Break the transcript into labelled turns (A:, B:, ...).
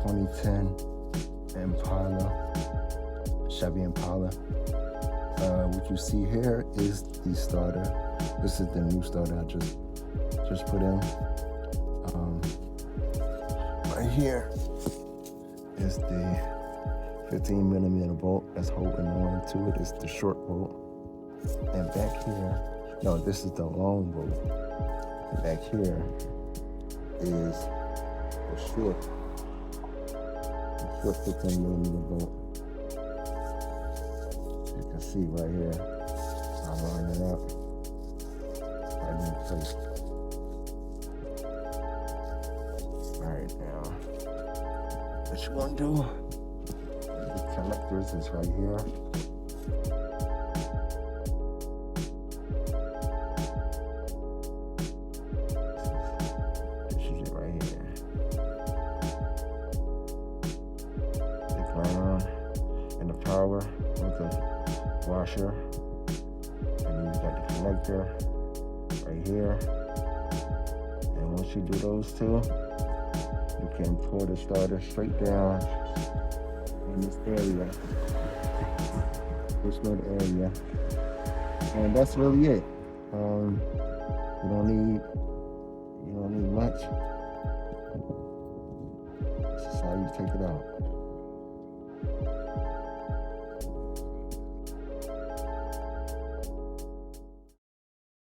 A: 2010 Impala, Chevy Impala. What you see here is the starter. This is the new starter I just put in. Right here is the 15mm bolt that's holding on to it. It's the short bolt. And back here, no, this is the long bolt. And back here is the short 15mm bolt. You can see right here, I'm lining it up right in place. All right, now, what you want to do, the connectors is right here. This is it right here. The ground and the power with the washer. And then you got the connector right here. And once you do those two, you can pull the starter straight down in this area, this little area, and that's really it. You don't need much. This is how you take it out.